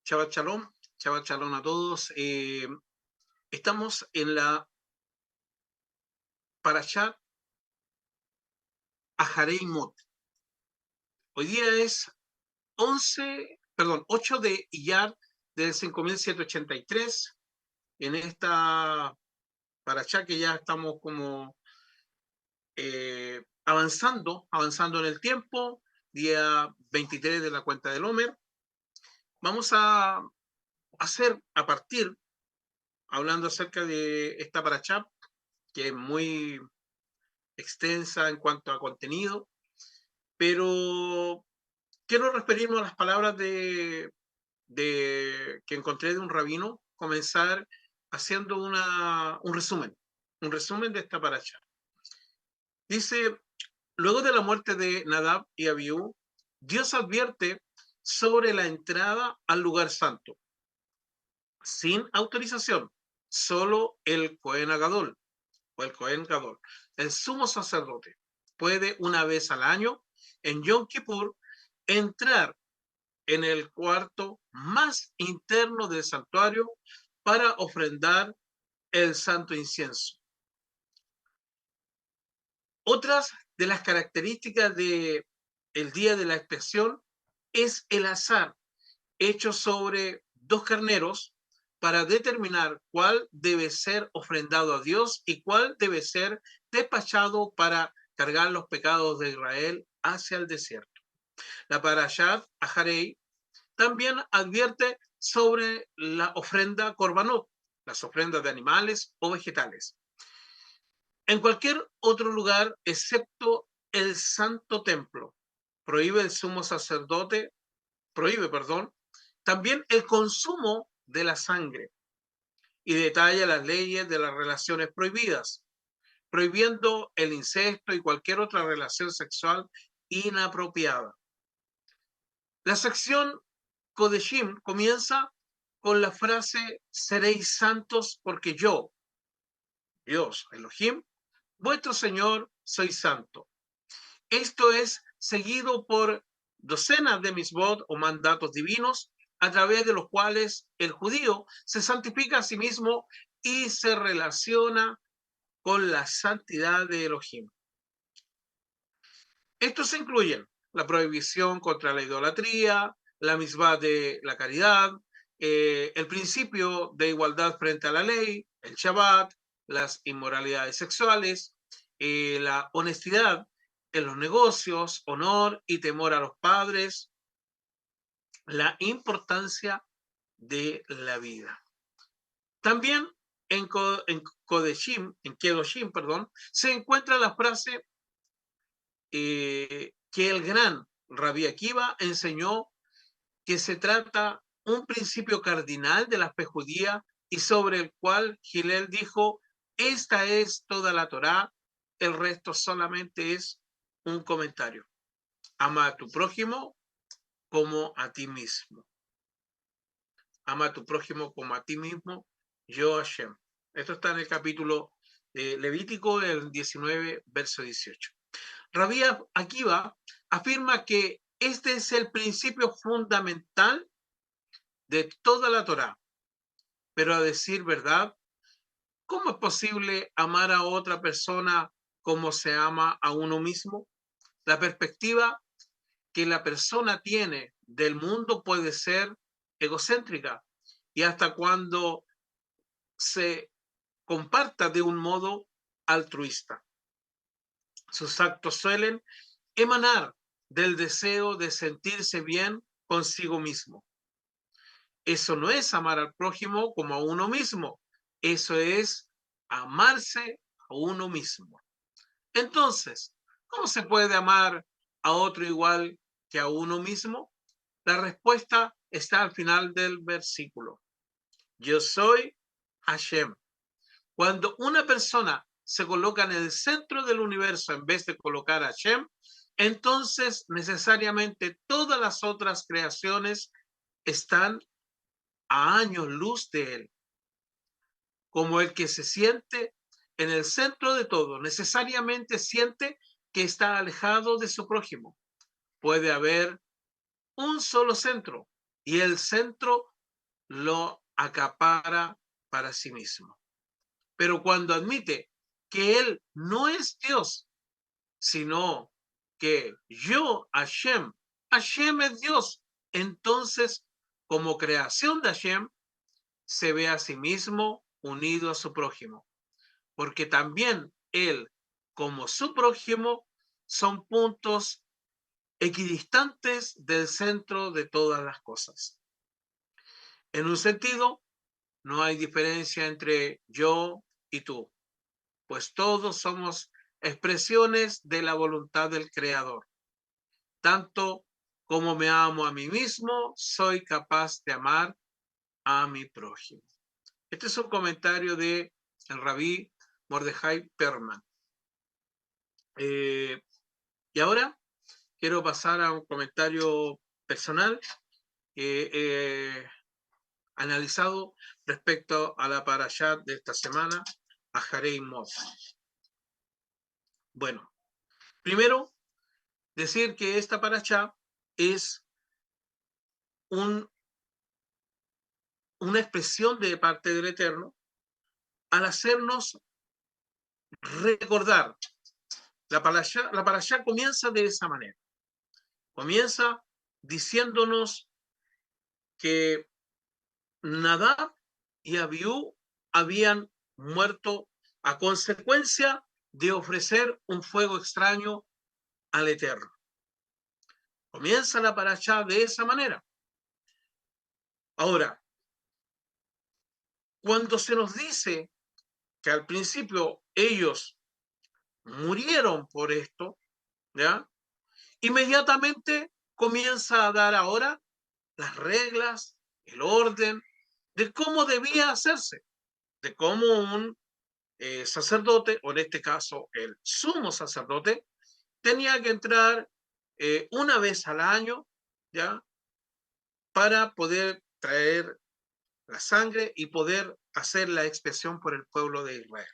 Shabbat Shalom a todos. Estamos en la Parashat Aharei Mot. Hoy día es 8 de Iyar del 5783. En esta Parashat que ya estamos como avanzando en el tiempo, día 23 de la cuenta del Omer. Vamos a partir hablando acerca de esta Parashat, que es muy extensa en cuanto a contenido, pero quiero referirme a las palabras que encontré de un rabino, comenzar haciendo un resumen de esta paracha. Dice, luego de la muerte de Nadab y Abiú, Dios advierte sobre la entrada al lugar santo, sin autorización, solo el Cohen Gadol, o el Cohen Gadol, el sumo sacerdote, puede una vez al año, en Yom Kippur, entrar en el cuarto más interno del santuario para ofrendar el santo incienso. Otras de las características del día de la expiación es el azar hecho sobre 2 carneros para determinar cuál debe ser ofrendado a Dios y cuál debe ser despachado para cargar los pecados de Israel hacia el desierto. La Parashat Aharei también advierte sobre la ofrenda Korbanot, las ofrendas de animales o vegetales. En cualquier otro lugar, excepto el Santo Templo, prohíbe también el consumo de la sangre y detalla las leyes de las relaciones prohibidas, prohibiendo el incesto y cualquier otra relación sexual inapropiada. La sección Kodeshim comienza con la frase seréis santos porque yo, Dios, Elohim, vuestro Señor, soy santo. Esto es seguido por docenas de misbot o mandatos divinos a través de los cuales el judío se santifica a sí mismo y se relaciona con la santidad de Elohim. Estos incluyen la prohibición contra la idolatría, la misbah de la caridad, el principio de igualdad frente a la ley, el Shabbat, las inmoralidades sexuales, la honestidad en los negocios, honor y temor a los padres, la importancia de la vida. También en Kedoshim, se encuentra la frase que el gran Rabbi Akiva enseñó, que se trata un principio cardinal de la fe judía y sobre el cual Hillel dijo, esta es toda la Torá, el resto solamente es un comentario. Ama a tu prójimo como a ti mismo. Ama a tu prójimo como a ti mismo, yo Hashem. Esto está en el capítulo Levítico, el 19, verso 18. Rabbi Akiva afirma que este es el principio fundamental de toda la Torá. Pero a decir verdad, ¿cómo es posible amar a otra persona como se ama a uno mismo? La perspectiva que la persona tiene del mundo puede ser egocéntrica y hasta cuando se comparta de un modo altruista. Sus actos suelen emanar del deseo de sentirse bien consigo mismo. Eso no es amar al prójimo como a uno mismo. Eso es amarse a uno mismo. Entonces, ¿cómo se puede amar a otro igual que a uno mismo? La respuesta está al final del versículo. Yo soy Hashem. Cuando una persona se coloca en el centro del universo en vez de colocar a Hashem, entonces necesariamente todas las otras creaciones están a años luz de él. Como el que se siente en el centro de todo, necesariamente siente que está alejado de su prójimo. Puede haber un solo centro y el centro lo acapara para sí mismo. Pero cuando admite que él no es Dios, sino que yo, Hashem es Dios, entonces, como creación de Hashem, se ve a sí mismo unido a su prójimo, porque también él, como su prójimo, son puntos equidistantes del centro de todas las cosas. En un sentido, no hay diferencia entre yo y tú, pues todos somos expresiones de la voluntad del Creador. Tanto como me amo a mí mismo, soy capaz de amar a mi prójimo. Este es un comentario de el rabí Mordejai Perman. Y ahora quiero pasar a un comentario personal analizado respecto a la parashá de esta semana, a Jarei Mot. Bueno, primero, decir que esta parashá es una expresión de parte del Eterno al hacernos recordar. La parashá comienza de esa manera. Comienza diciéndonos que Nadab y Abiú habían muerto a consecuencia de ofrecer un fuego extraño al Eterno. Comienza la parashá de esa manera. Ahora, cuando se nos dice que al principio ellos murieron por esto, ¿ya? Inmediatamente comienza a dar ahora las reglas, el orden de cómo debía hacerse, de cómo un sacerdote, o en este caso el sumo sacerdote, tenía que entrar una vez al año, ¿ya? Para poder traer la sangre y poder hacer la expiación por el pueblo de Israel.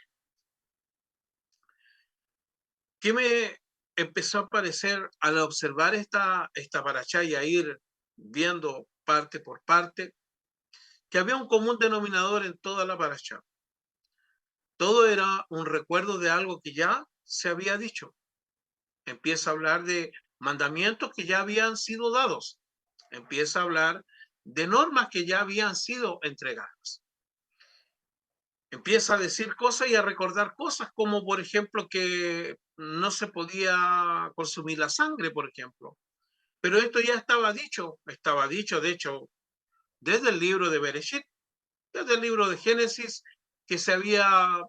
¿Qué me empezó a parecer al observar esta parashá y a ir viendo parte por parte? Que había un común denominador en toda la parashá. Todo era un recuerdo de algo que ya se había dicho. Empieza a hablar de mandamientos que ya habían sido dados. Empieza a hablar de normas que ya habían sido entregadas. Empieza a decir cosas y a recordar cosas, como por ejemplo que no se podía consumir la sangre, por ejemplo. Pero esto ya estaba dicho, de hecho, desde el libro de Bereshit, desde el libro de Génesis, que se había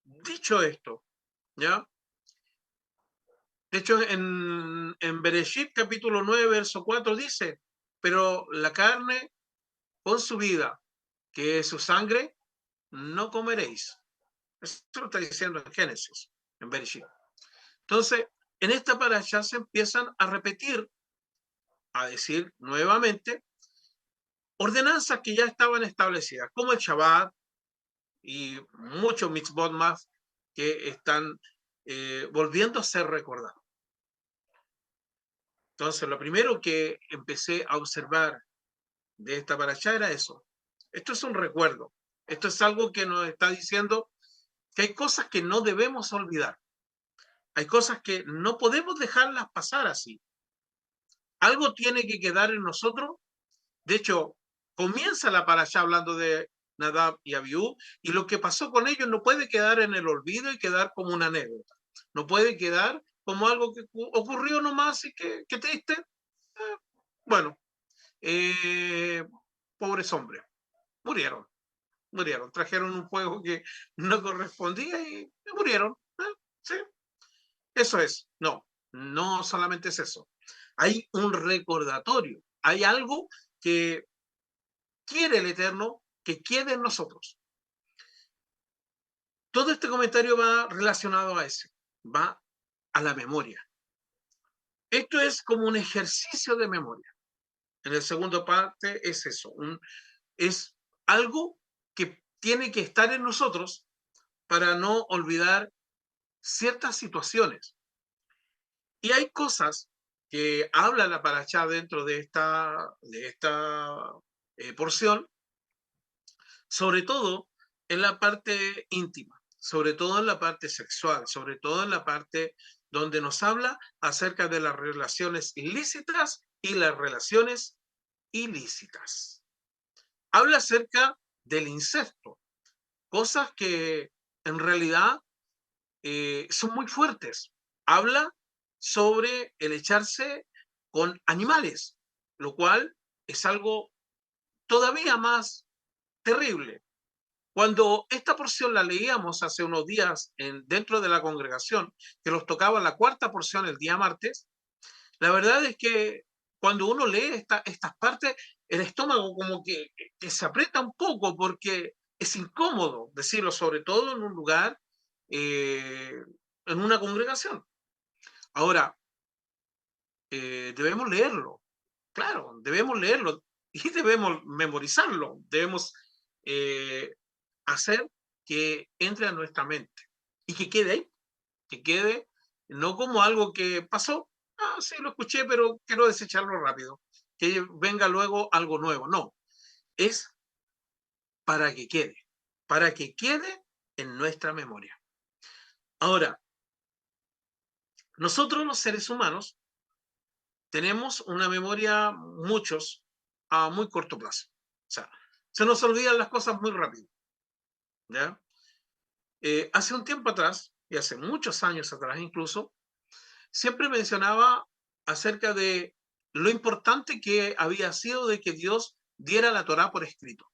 dicho esto, ¿ya? De hecho, en Bereshit capítulo 9, verso 4 dice, pero la carne con su vida, que es su sangre, no comeréis. Eso lo está diciendo en Génesis, en Bereshit. Entonces, en esta parasha se empiezan a repetir, a decir nuevamente, ordenanzas que ya estaban establecidas, como el Shabbat y muchos mitzvot más que están volviendo a ser recordados. Entonces, lo primero que empecé a observar de esta parashá era eso. Esto es un recuerdo. Esto es algo que nos está diciendo que hay cosas que no debemos olvidar. Hay cosas que no podemos dejarlas pasar así. Algo tiene que quedar en nosotros. De hecho, comienza la parashá hablando de Nadab y Abiú, y lo que pasó con ellos no puede quedar en el olvido y quedar como una anécdota. No puede quedar como algo que ocurrió nomás y que triste. Bueno, pobres hombres, murieron, trajeron un fuego que no correspondía y murieron. Sí, eso es. No, no solamente es eso. Hay un recordatorio, hay algo que quiere el Eterno que quede en nosotros. Todo este comentario va relacionado a eso, va a la memoria. Esto es como un ejercicio de memoria. En la segunda parte es eso, es algo que tiene que estar en nosotros para no olvidar ciertas situaciones. Y hay cosas que habla la parashá dentro de esta porción, sobre todo en la parte íntima, sobre todo en la parte sexual, sobre todo en la parte donde nos habla acerca de las relaciones ilícitas y las relaciones ilícitas. Habla acerca del incesto, cosas que en realidad son muy fuertes. Habla sobre el echarse con animales, lo cual es algo todavía más terrible. Cuando esta porción la leíamos hace unos días dentro de la congregación, que nos tocaba la cuarta porción el día martes, la verdad es que cuando uno lee estas partes, el estómago como que se aprieta un poco porque es incómodo decirlo, sobre todo en un lugar, eh, en una congregación. Ahora, debemos leerlo, claro, debemos leerlo y debemos memorizarlo, debemos eh, hacer que entre a nuestra mente y que quede ahí, que quede no como algo que pasó, sí lo escuché, pero quiero desecharlo rápido, que venga luego algo nuevo. No, es para que quede en nuestra memoria. Ahora, nosotros los seres humanos tenemos una memoria, muchos, a muy corto plazo. O sea, se nos olvidan las cosas muy rápido. ¿Ya? Hace un tiempo atrás, y hace muchos años atrás incluso, siempre mencionaba acerca de lo importante que había sido de que Dios diera la Torá por escrito.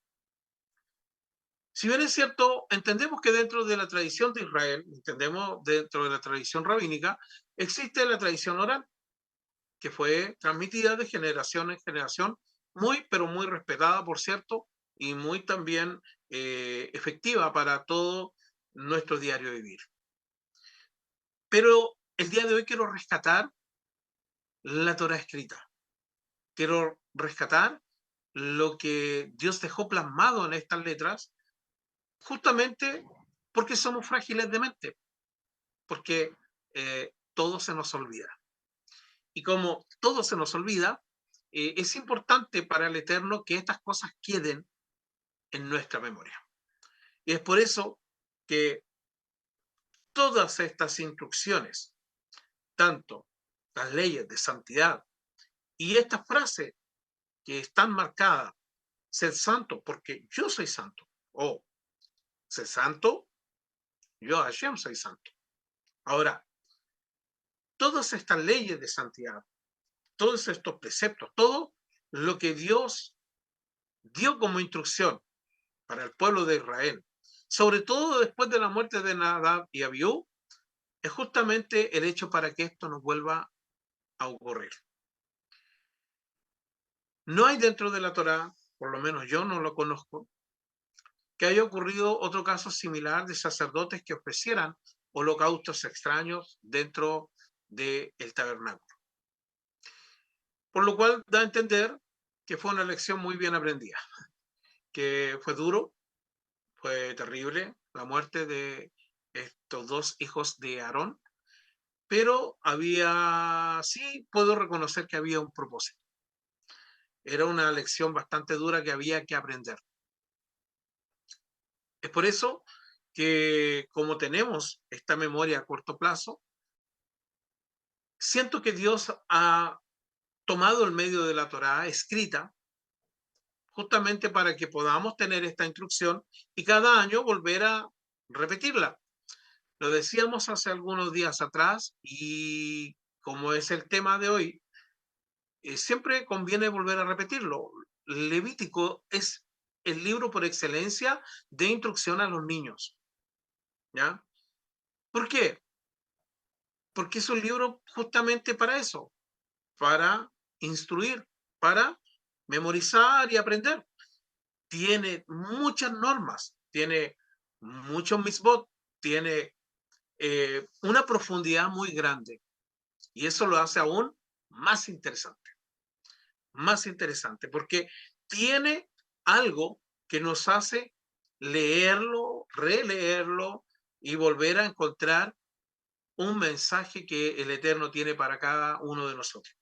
Si bien es cierto, entendemos que dentro de la tradición de Israel, entendemos dentro de la tradición rabínica, existe la tradición oral, que fue transmitida de generación en generación, muy, pero muy respetada, por cierto, y muy también efectiva para todo nuestro diario vivir. Pero el día de hoy quiero rescatar la Torah escrita. Quiero rescatar lo que Dios dejó plasmado en estas letras, justamente porque somos frágiles de mente, porque todo se nos olvida. Y como todo se nos olvida, es importante para el Eterno que estas cosas queden en nuestra memoria. Y es por eso que todas estas instrucciones, tanto las leyes de santidad y estas frases que están marcadas, ser santo porque yo soy santo, o ser santo, yo Hashem soy santo. Ahora, todas estas leyes de santidad, todos estos preceptos, todo lo que Dios dio como instrucción para el pueblo de Israel, sobre todo después de la muerte de Nadab y Abiú, es justamente el hecho para que esto no vuelva a ocurrir. No hay dentro de la Torá, por lo menos yo no lo conozco, que haya ocurrido otro caso similar de sacerdotes que ofrecieran holocaustos extraños dentro del tabernáculo. Por lo cual da a entender que fue una lección muy bien aprendida, que fue duro, fue terrible la muerte de estos dos hijos de Aarón, pero sí puedo reconocer que había un propósito. Era una lección bastante dura que había que aprender. Es por eso que como tenemos esta memoria a corto plazo, siento que Dios ha tomado el medio de la Torá escrita justamente para que podamos tener esta instrucción y cada año volver a repetirla. Lo decíamos hace algunos días atrás y como es el tema de hoy, siempre conviene volver a repetirlo. Levítico es el libro por excelencia de instrucción a los niños. ¿Ya? ¿Por qué? Porque es un libro justamente para eso, para instruir, para memorizar y aprender. Tiene muchas normas, tiene muchos misbot, tiene una profundidad muy grande y eso lo hace aún más interesante, porque tiene algo que nos hace leerlo, releerlo y volver a encontrar un mensaje que el Eterno tiene para cada uno de nosotros.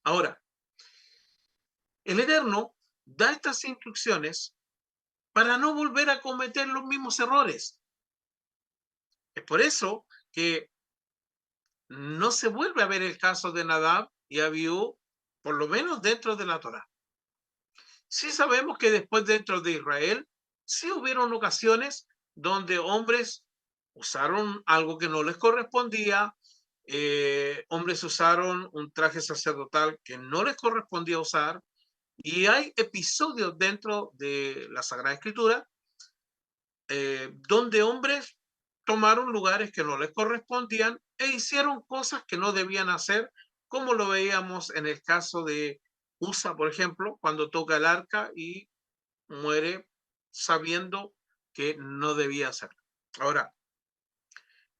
Ahora, el Eterno da estas instrucciones para no volver a cometer los mismos errores. Es por eso que no se vuelve a ver el caso de Nadab y Abiú, por lo menos dentro de la Torá. Sí sabemos que después dentro de Israel, sí hubieron ocasiones donde hombres usaron algo que no les correspondía, hombres usaron un traje sacerdotal que no les correspondía usar, y hay episodios dentro de la Sagrada Escritura donde hombres tomaron lugares que no les correspondían e hicieron cosas que no debían hacer, como lo veíamos en el caso de Usa, por ejemplo, cuando toca el arca y muere sabiendo que no debía hacerlo. Ahora,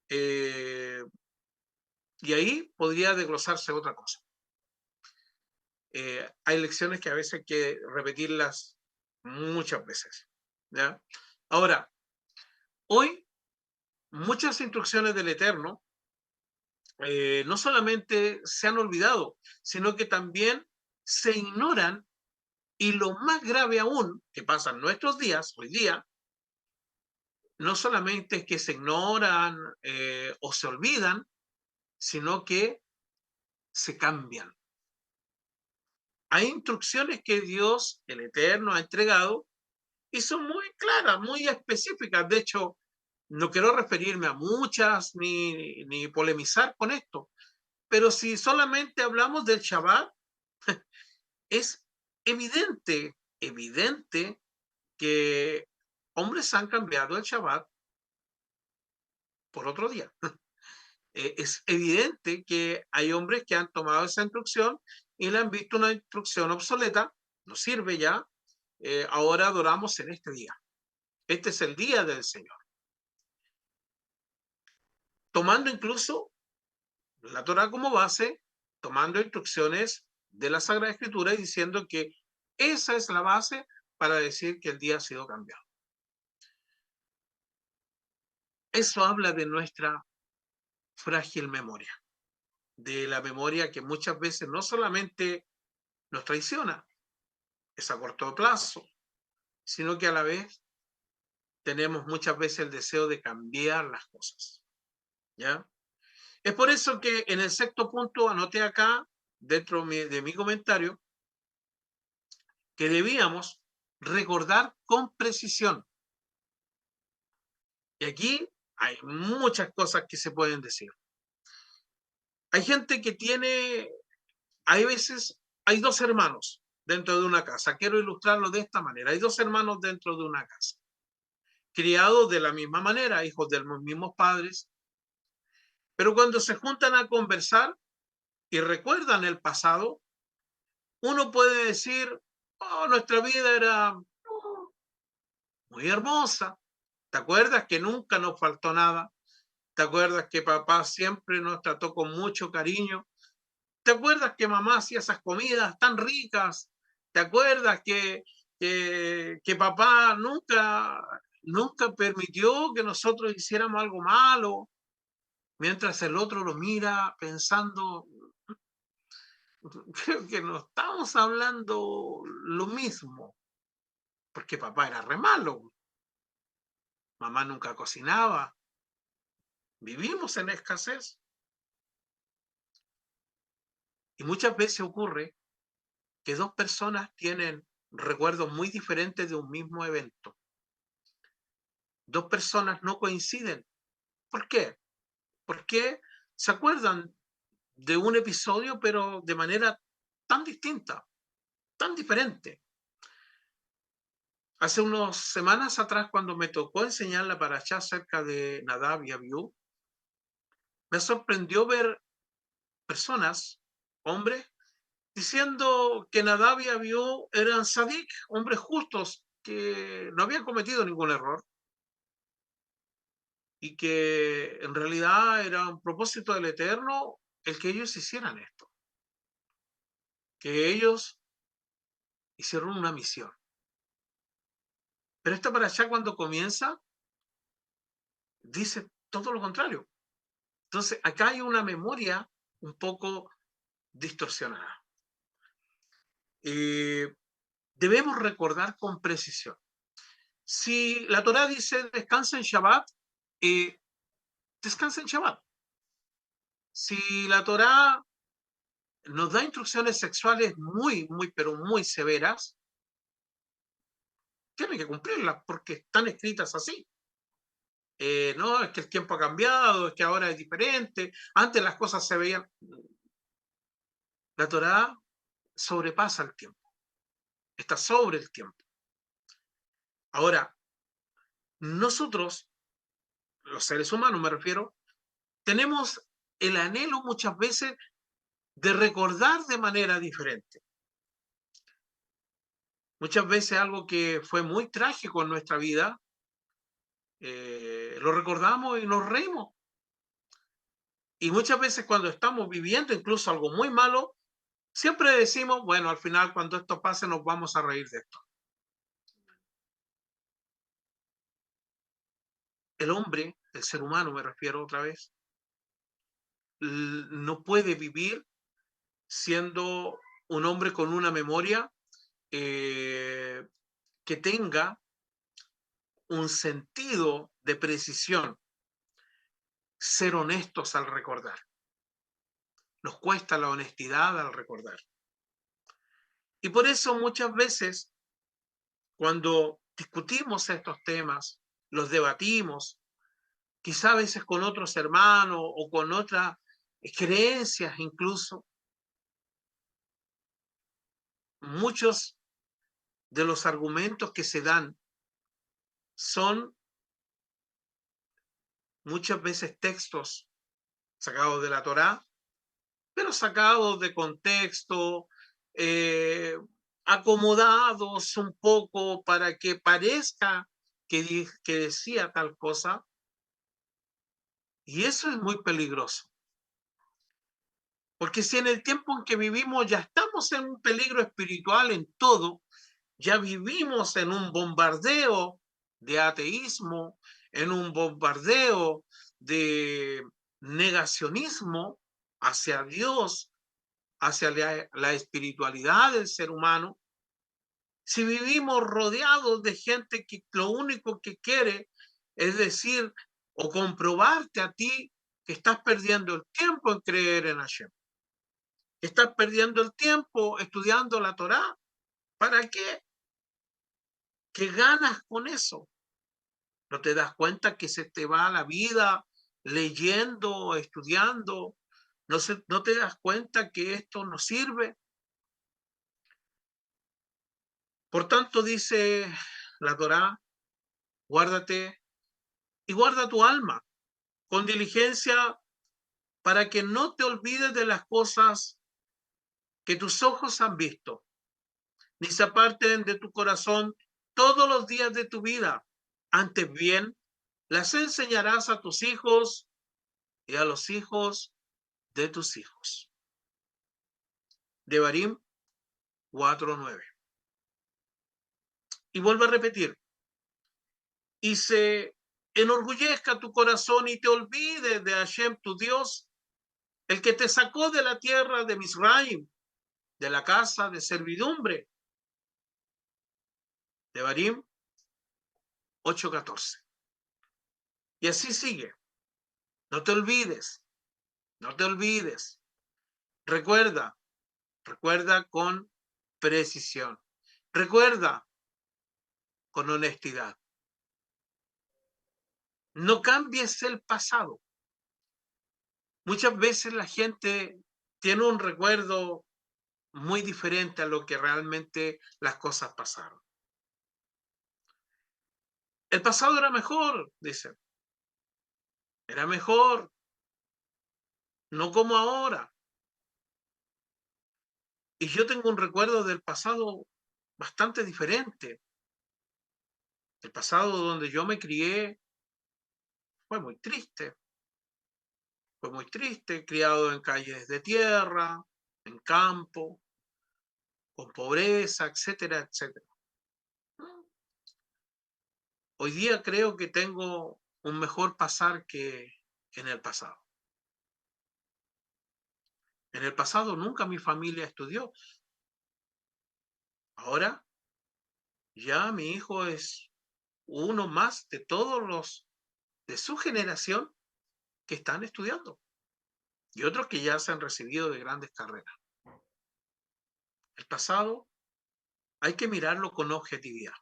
y ahí podría desglosarse otra cosa. Hay lecciones que a veces hay que repetirlas muchas veces. ¿Ya? Ahora, hoy muchas instrucciones del Eterno no solamente se han olvidado, sino que también se ignoran, y lo más grave aún que pasa en nuestros días, hoy día, no solamente es que se ignoran o se olvidan, sino que se cambian. Hay instrucciones que Dios, el Eterno, ha entregado y son muy claras, muy específicas. De hecho, no quiero referirme a muchas ni polemizar con esto, pero si solamente hablamos del Shabbat, es evidente que hombres han cambiado el Shabbat por otro día. Es evidente que hay hombres que han tomado esa instrucción y la han visto una instrucción obsoleta, no sirve ya, ahora adoramos en este día. Este es el día del Señor. Tomando incluso la Torah como base, tomando instrucciones de la Sagrada Escritura y diciendo que esa es la base para decir que el día ha sido cambiado. Eso habla de nuestra frágil memoria, de la memoria que muchas veces no solamente nos traiciona, es a corto plazo, sino que a la vez tenemos muchas veces el deseo de cambiar las cosas. ¿Ya? Es por eso que en el sexto punto anoté acá, dentro de mi comentario, que debíamos recordar con precisión. Y aquí hay muchas cosas que se pueden decir. Hay gente que hay veces, hay dos hermanos dentro de una casa. Quiero ilustrarlo de esta manera. Hay dos hermanos dentro de una casa, criados de la misma manera, hijos de los mismos padres, pero cuando se juntan a conversar y recuerdan el pasado, uno puede decir, oh, nuestra vida era muy hermosa. ¿Te acuerdas que nunca nos faltó nada? ¿Te acuerdas que papá siempre nos trató con mucho cariño? ¿Te acuerdas que mamá hacía esas comidas tan ricas? ¿Te acuerdas que papá nunca permitió que nosotros hiciéramos algo malo? Mientras el otro lo mira pensando, creo que no estamos hablando lo mismo, porque papá era re malo, mamá nunca cocinaba, vivimos en escasez. Y muchas veces ocurre que dos personas tienen recuerdos muy diferentes de un mismo evento. Dos personas no coinciden. ¿Por qué? Porque se acuerdan de un episodio, pero de manera tan distinta, tan diferente. Hace unas semanas atrás, cuando me tocó enseñar la parashá acerca de Nadab y Abiú, me sorprendió ver personas, hombres, diciendo que Nadab y Abiú eran sadik, hombres justos, que no habían cometido ningún error y que en realidad era un propósito del Eterno el que ellos hicieran esto, que ellos hicieron una misión. Pero esta parashá cuando comienza dice todo lo contrario. Entonces acá hay una memoria un poco distorsionada. debemos recordar con precisión. Si la Torá dice descansa en Shabbat, descansa en Shabbat. Si la Torá nos da instrucciones sexuales pero muy severas, tiene que cumplirlas porque están escritas así. No, es que el tiempo ha cambiado, es que ahora es diferente, antes las cosas se veían. La Torá sobrepasa el tiempo, está sobre el tiempo. Ahora, nosotros, los seres humanos me refiero, tenemos el anhelo muchas veces de recordar de manera diferente. Muchas veces algo que fue muy trágico en nuestra vida, lo recordamos y nos reímos. Y muchas veces cuando estamos viviendo incluso algo muy malo, siempre decimos, bueno, al final cuando esto pase nos vamos a reír de esto. El hombre, el ser humano me refiero otra vez, no puede vivir siendo un hombre con una memoria que tenga un sentido de precisión, ser honestos al recordar. Nos cuesta la honestidad al recordar. Y por eso muchas veces cuando discutimos estos temas, los debatimos, quizá a veces con otros hermanos o con otras creencias incluso, muchos de los argumentos que se dan son muchas veces textos sacados de la Torá, pero sacados de contexto, eh, acomodados un poco para que parezca que decía tal cosa, y eso es muy peligroso. Porque si en el tiempo en que vivimos ya estamos en un peligro espiritual en todo, ya vivimos en un bombardeo de ateísmo, en un bombardeo de negacionismo hacia Dios, hacia la espiritualidad del ser humano, si vivimos rodeados de gente que lo único que quiere es decir o comprobarte a ti que estás perdiendo el tiempo en creer en Hashem, estás perdiendo el tiempo estudiando la Torá, ¿para qué? ¿Qué ganas con eso? ¿No te das cuenta que se te va la vida leyendo, estudiando? ¿No te das cuenta que esto no sirve? Por tanto, dice la Torá, guárdate y guarda tu alma con diligencia para que no te olvides de las cosas que tus ojos han visto, ni se aparten de tu corazón todos los días de tu vida. Antes bien, las enseñarás a tus hijos y a los hijos de tus hijos. Devarim 4:9. Y vuelvo a repetir, y se enorgullezca tu corazón y te olvides de Hashem, tu Dios, el que te sacó de la tierra de Misraim, de la casa de servidumbre. Devarim 8:14. Y así sigue. No te olvides, no te olvides. Recuerda, recuerda con precisión. Recuerda con honestidad. No cambies el pasado. Muchas veces la gente tiene un recuerdo muy diferente a lo que realmente las cosas pasaron. El pasado era mejor, dicen. Era mejor, no como ahora. Y yo tengo un recuerdo del pasado bastante diferente. El pasado donde yo me crié fue muy triste. Fue muy triste, criado en calles de tierra, en campo, con pobreza, etcétera, etcétera. Hoy día creo que tengo un mejor pasar que en el pasado. En el pasado nunca mi familia estudió. Ahora ya mi hijo es uno más de todos los de su generación que están estudiando y otros que ya se han recibido de grandes carreras. El pasado hay que mirarlo con objetividad,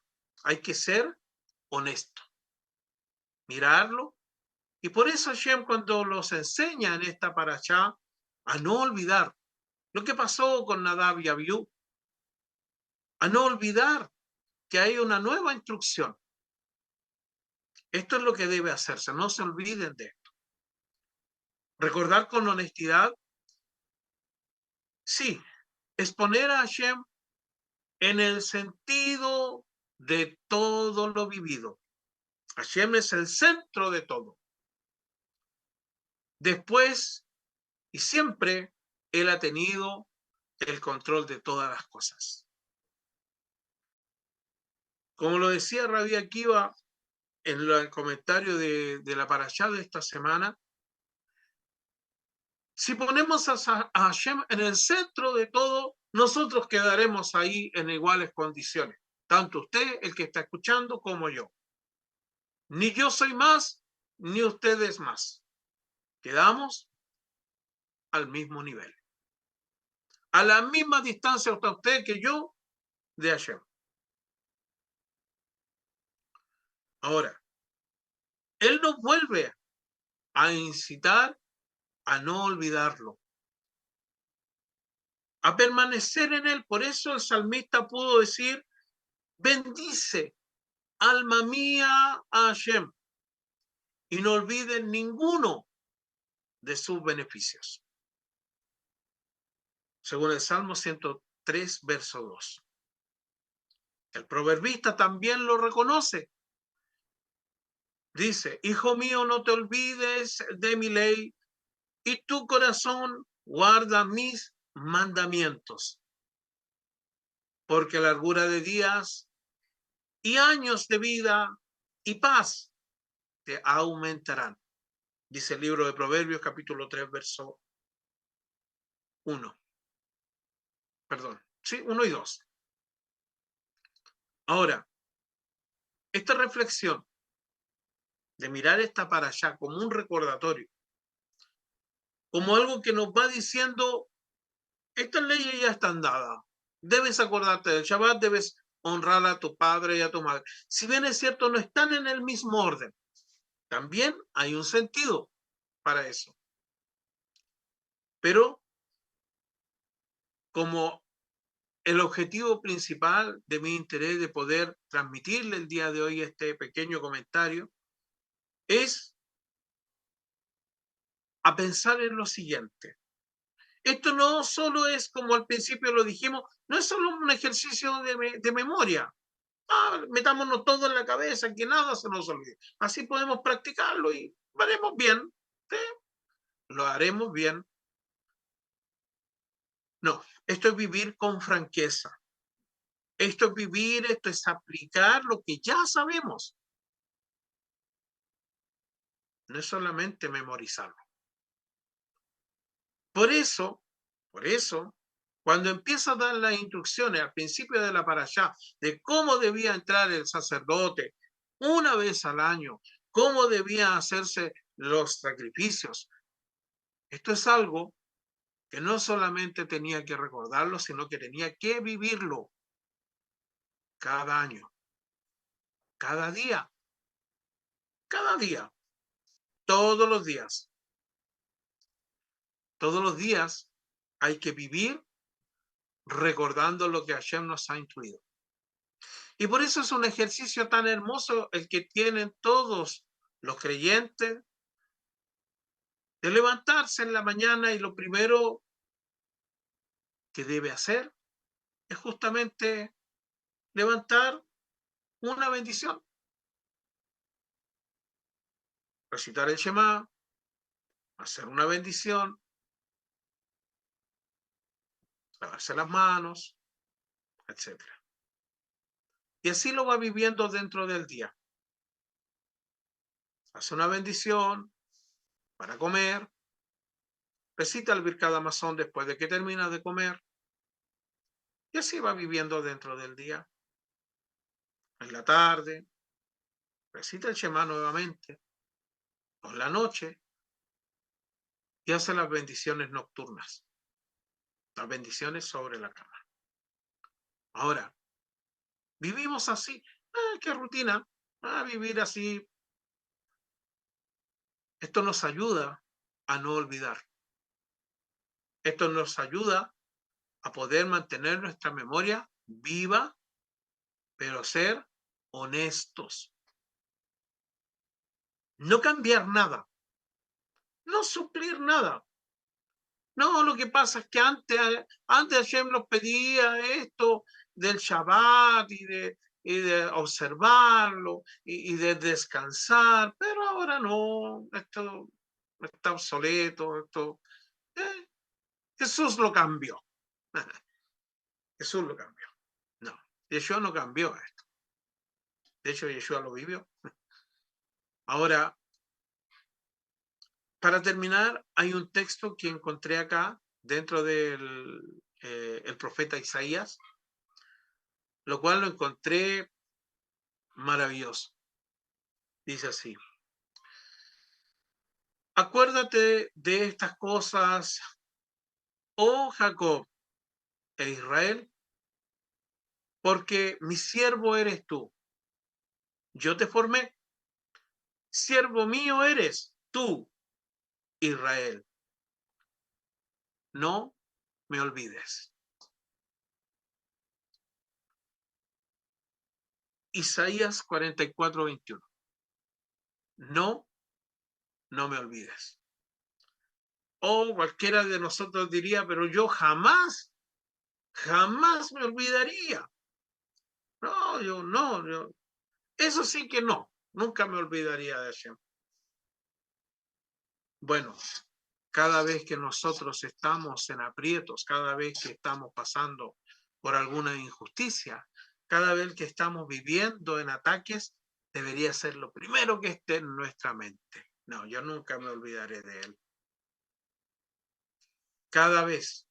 hay que ser honesto, mirarlo. Y por eso Hashem, cuando los enseña en esta parashá a no olvidar lo que pasó con Nadab y Abiú, a no olvidar que hay una nueva instrucción. Esto es lo que debe hacerse, no se olviden de esto. Recordar con honestidad, sí, exponer a Hashem en el sentido de todo lo vivido. Hashem es el centro de todo. Después y siempre Él ha tenido el control de todas las cosas. Como lo decía Rabbi Akiva en el comentario de la parashá de esta semana, si ponemos a Hashem en el centro de todo, nosotros quedaremos ahí en iguales condiciones, tanto usted, el que está escuchando, como yo. Ni yo soy más, ni usted es más. Quedamos al mismo nivel. A la misma distancia está usted que yo de Hashem. Ahora, Él nos vuelve a incitar a no olvidarlo, a permanecer en Él. Por eso el salmista pudo decir, bendice, alma mía, a Hashem, y no olviden ninguno de sus beneficios. Según el Salmo 103, verso 2. El proverbista también lo reconoce. Dice, hijo mío, no te olvides de mi ley y tu corazón guarda mis mandamientos, porque largura de días y años de vida y paz te aumentarán. Dice el libro de Proverbios, capítulo 3, verso 1. Perdón, sí, 1 y 2. Ahora, esta reflexión de mirar esta parashá como un recordatorio, como algo que nos va diciendo, estas leyes ya están dadas. Debes acordarte del Shabbat, debes honrar a tu padre y a tu madre. Si bien es cierto, no están en el mismo orden, también hay un sentido para eso. Pero como el objetivo principal de mi interés de poder transmitirle el día de hoy este pequeño comentario es a pensar en lo siguiente. Esto no solo es, como al principio lo dijimos, no es solo un ejercicio de memoria. Metámonos todo en la cabeza, que nada se nos olvide. Así podemos practicarlo y lo haremos bien. ¿Sí? Lo haremos bien. No, esto es vivir con franqueza. Esto es vivir, esto es aplicar lo que ya sabemos. No es solamente memorizarlo. Por eso, cuando empieza a dar las instrucciones al principio de la parashá de cómo debía entrar el sacerdote una vez al año, cómo debían hacerse los sacrificios, esto es algo que no solamente tenía que recordarlo, sino que tenía que vivirlo cada año, cada día, todos los días. Todos los días hay que vivir recordando lo que Hashem nos ha instruido. Y por eso es un ejercicio tan hermoso el que tienen todos los creyentes de levantarse en la mañana y lo primero que debe hacer es justamente levantar una bendición, recitar el Shema, hacer una bendición, lavarse las manos, etc. Y así lo va viviendo dentro del día. Hace una bendición para comer, recita el Birkat Hamazon después de que termina de comer, y así va viviendo dentro del día. en la tarde, recita el Shema nuevamente, o en la noche, y hace las bendiciones nocturnas, las bendiciones sobre la cama. Ahora, vivimos así. ¿Qué rutina? Vivir así. Esto nos ayuda a no olvidar. Esto nos ayuda a poder mantener nuestra memoria viva, pero ser honestos. No cambiar nada. No suplir nada. No, lo que pasa es que antes Hashem nos pedía esto del Shabbat y de observarlo y de descansar, pero ahora no, esto está obsoleto, Jesús lo cambió. Jesús lo cambió. No, Yeshua no cambió esto. De hecho, Yeshua lo vivió. Ahora, para terminar, hay un texto que encontré acá dentro del el profeta Isaías, lo cual lo encontré maravilloso. Dice así: acuérdate de estas cosas, oh Jacob e Israel, porque mi siervo eres tú. Yo te formé, siervo mío eres tú, Israel. No me olvides. Isaías 44:21. No me olvides. O cualquiera de nosotros diría, pero yo jamás me olvidaría. No, eso sí que no, nunca me olvidaría de Hashem. Bueno, cada vez que nosotros estamos en aprietos, cada vez que estamos pasando por alguna injusticia, cada vez que estamos viviendo en ataques, debería ser lo primero que esté en nuestra mente. No, yo nunca me olvidaré de él. Cada vez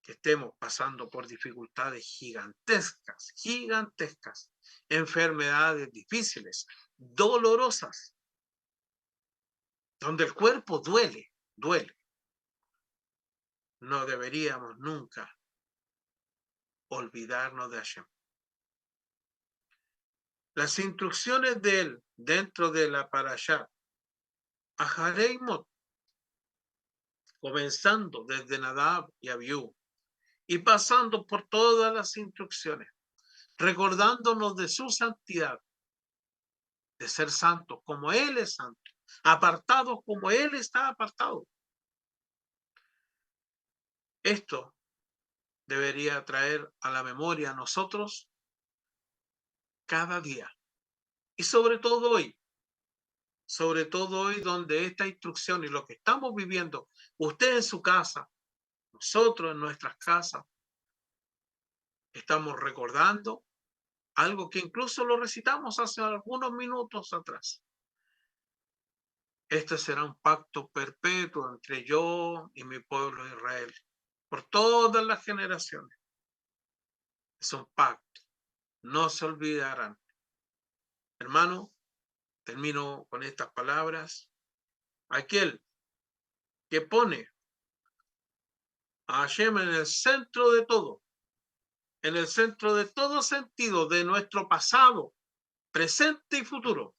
que estemos pasando por dificultades gigantescas, enfermedades difíciles, dolorosas, donde el cuerpo duele, no deberíamos nunca olvidarnos de Hashem. Las instrucciones de él dentro de la Parashá, Ahareimot, comenzando desde Nadab y Abiú y pasando por todas las instrucciones, recordándonos de su santidad, de ser santos como él es santo, apartados como él está apartado. Esto debería traer a la memoria a nosotros cada día y sobre todo hoy donde esta instrucción y lo que estamos viviendo, usted en su casa, nosotros en nuestras casas, estamos recordando algo que incluso lo recitamos hace algunos minutos atrás. Este será un pacto perpetuo entre yo y mi pueblo Israel, por todas las generaciones. Es un pacto, no se olvidarán. Hermano, termino con estas palabras. Aquel que pone a Hashem en el centro de todo, en el centro de todo sentido de nuestro pasado, presente y futuro.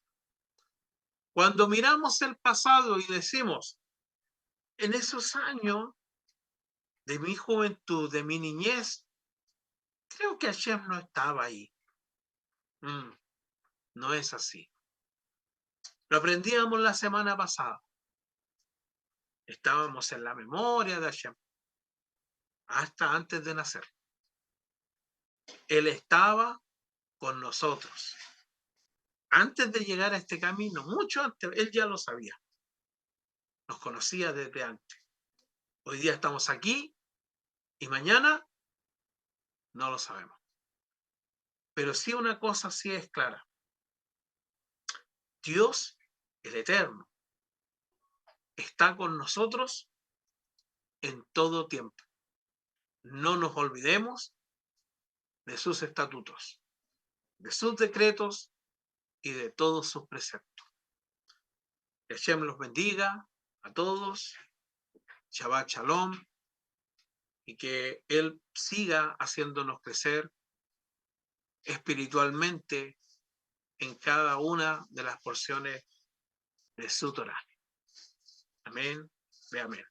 Cuando miramos el pasado y decimos, en esos años de mi juventud, de mi niñez, creo que Hashem no estaba ahí. No es así. Lo aprendíamos la semana pasada. Estábamos en la memoria de Hashem hasta antes de nacer. Él estaba con nosotros. Antes de llegar a este camino, mucho antes, él ya lo sabía. Nos conocía desde antes. Hoy día estamos aquí y mañana no lo sabemos. Pero sí una cosa sí es clara. Dios, el Eterno, está con nosotros en todo tiempo. No nos olvidemos de sus estatutos. de sus decretos y de todos sus preceptos. Que Hashem los bendiga a todos. Shabbat Shalom. Y que Él siga haciéndonos crecer espiritualmente en cada una de las porciones de su Torah. Amén. Ve amén.